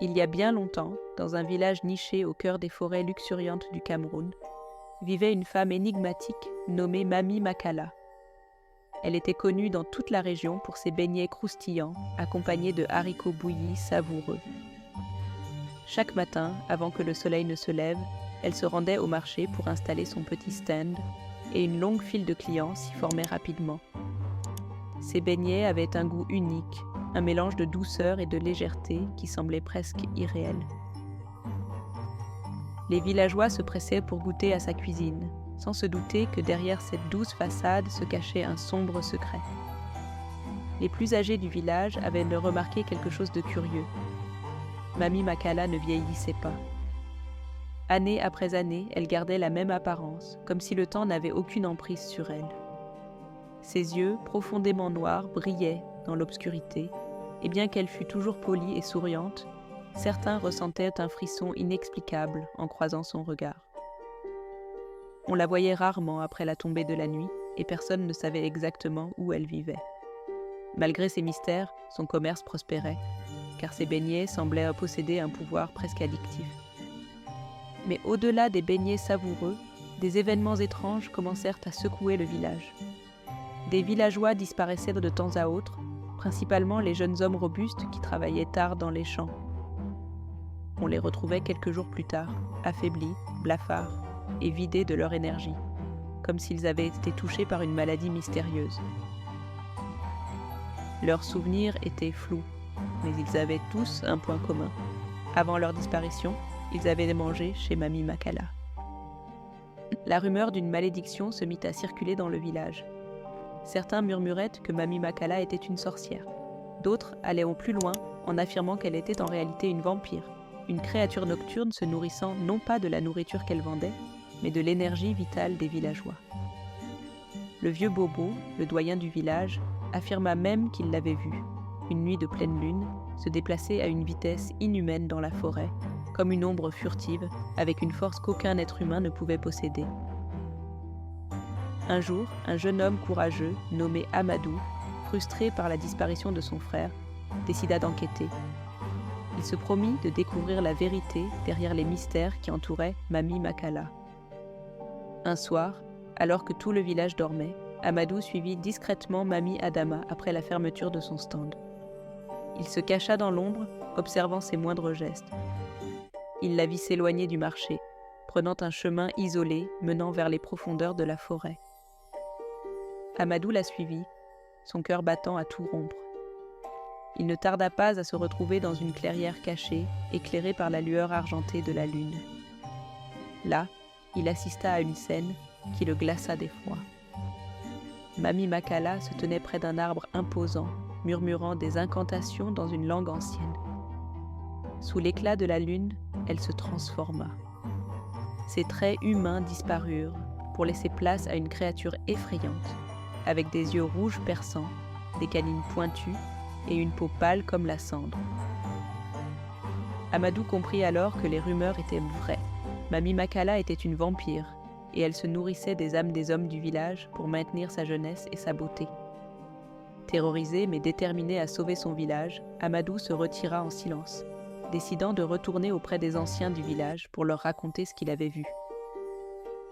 Il y a bien longtemps, dans un village niché au cœur des forêts luxuriantes du Cameroun, vivait une femme énigmatique nommée Mami Makala. Elle était connue dans toute la région pour ses beignets croustillants, accompagnés de haricots bouillis savoureux. Chaque matin, avant que le soleil ne se lève, elle se rendait au marché pour installer son petit stand, et une longue file de clients s'y formait rapidement. Ces beignets avaient un goût unique, un mélange de douceur et de légèreté qui semblait presque irréel. Les villageois se pressaient pour goûter à sa cuisine, sans se douter que derrière cette douce façade se cachait un sombre secret. Les plus âgés du village avaient remarqué quelque chose de curieux. Mami Makala ne vieillissait pas. Année après année, elle gardait la même apparence, comme si le temps n'avait aucune emprise sur elle. Ses yeux, profondément noirs, brillaient dans l'obscurité, et bien qu'elle fût toujours polie et souriante, certains ressentaient un frisson inexplicable en croisant son regard. On la voyait rarement après la tombée de la nuit, et personne ne savait exactement où elle vivait. Malgré ces mystères, son commerce prospérait, car ses beignets semblaient posséder un pouvoir presque addictif. Mais au-delà des beignets savoureux, des événements étranges commencèrent à secouer le village. Des villageois disparaissaient de temps à autre, principalement les jeunes hommes robustes qui travaillaient tard dans les champs. On les retrouvait quelques jours plus tard, affaiblis, blafards et vidés de leur énergie, comme s'ils avaient été touchés par une maladie mystérieuse. Leurs souvenirs étaient flous, mais ils avaient tous un point commun. Avant leur disparition, ils avaient mangé chez Mami Makala. La rumeur d'une malédiction se mit à circuler dans le village. Certains murmuraient que Mami Makala était une sorcière. D'autres allaient au plus loin en affirmant qu'elle était en réalité une vampire, une créature nocturne se nourrissant non pas de la nourriture qu'elle vendait, mais de l'énergie vitale des villageois. Le vieux Bobo, le doyen du village, affirma même qu'il l'avait vue, une nuit de pleine lune, se déplacer à une vitesse inhumaine dans la forêt, comme une ombre furtive, avec une force qu'aucun être humain ne pouvait posséder. Un jour, un jeune homme courageux, nommé Amadou, frustré par la disparition de son frère, décida d'enquêter. Il se promit de découvrir la vérité derrière les mystères qui entouraient Mami Makala. Un soir, alors que tout le village dormait, Amadou suivit discrètement Mami Adama après la fermeture de son stand. Il se cacha dans l'ombre, observant ses moindres gestes. Il la vit s'éloigner du marché, prenant un chemin isolé menant vers les profondeurs de la forêt. Amadou la suivit, son cœur battant à tout rompre. Il ne tarda pas à se retrouver dans une clairière cachée, éclairée par la lueur argentée de la lune. Là, il assista à une scène qui le glaça d'effroi. Mami Makala se tenait près d'un arbre imposant, murmurant des incantations dans une langue ancienne. Sous l'éclat de la lune, elle se transforma. Ses traits humains disparurent pour laisser place à une créature effrayante, avec des yeux rouges perçants, des canines pointues et une peau pâle comme la cendre. Amadou comprit alors que les rumeurs étaient vraies. Mami Makala était une vampire, et elle se nourrissait des âmes des hommes du village pour maintenir sa jeunesse et sa beauté. Terrorisé mais déterminé à sauver son village, Amadou se retira en silence, décidant de retourner auprès des anciens du village pour leur raconter ce qu'il avait vu.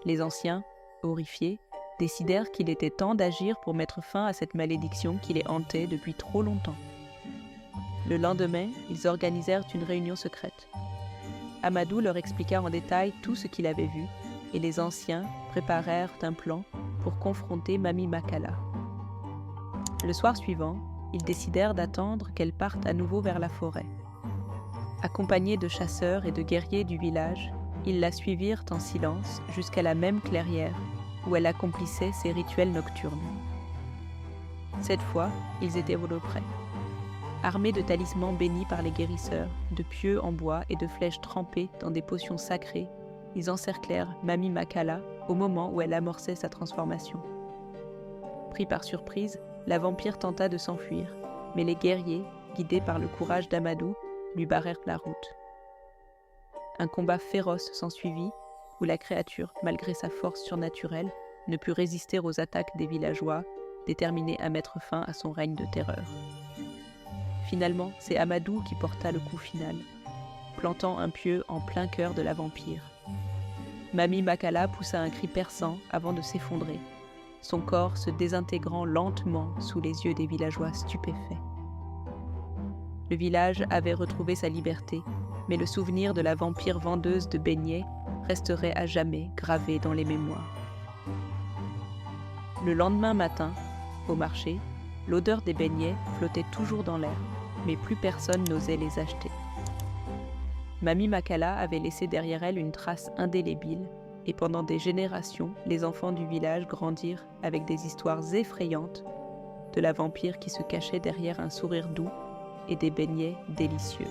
Les anciens, horrifiés, décidèrent qu'il était temps d'agir pour mettre fin à cette malédiction qui les hantait depuis trop longtemps. Le lendemain, ils organisèrent une réunion secrète. Amadou leur expliqua en détail tout ce qu'il avait vu, et les anciens préparèrent un plan pour confronter Mami Makala. Le soir suivant, ils décidèrent d'attendre qu'elle parte à nouveau vers la forêt. Accompagnés de chasseurs et de guerriers du village, ils la suivirent en silence jusqu'à la même clairière où elle accomplissait ses rituels nocturnes. Cette fois, ils étaient prêts. Armés de talismans bénis par les guérisseurs, de pieux en bois et de flèches trempées dans des potions sacrées, ils encerclèrent Mami Makala au moment où elle amorçait sa transformation. Pris par surprise, la vampire tenta de s'enfuir, mais les guerriers, guidés par le courage d'Amadou, lui barrèrent la route. Un combat féroce s'ensuivit, où la créature, malgré sa force surnaturelle, ne put résister aux attaques des villageois, déterminés à mettre fin à son règne de terreur. Finalement, c'est Amadou qui porta le coup final. plantant un pieu en plein cœur de la vampire. Mamie Makala poussa un cri perçant avant de s'effondrer, son corps se désintégrant lentement sous les yeux des villageois stupéfaits. Le village avait retrouvé sa liberté, mais le souvenir de la vampire vendeuse de beignets resterait à jamais gravé dans les mémoires. Le lendemain matin, au marché, l'odeur des beignets flottait toujours dans l'air, mais plus personne n'osait les acheter. Mamie Makala avait laissé derrière elle une trace indélébile, et pendant des générations, les enfants du village grandirent avec des histoires effrayantes de la vampire qui se cachait derrière un sourire doux et des beignets délicieux.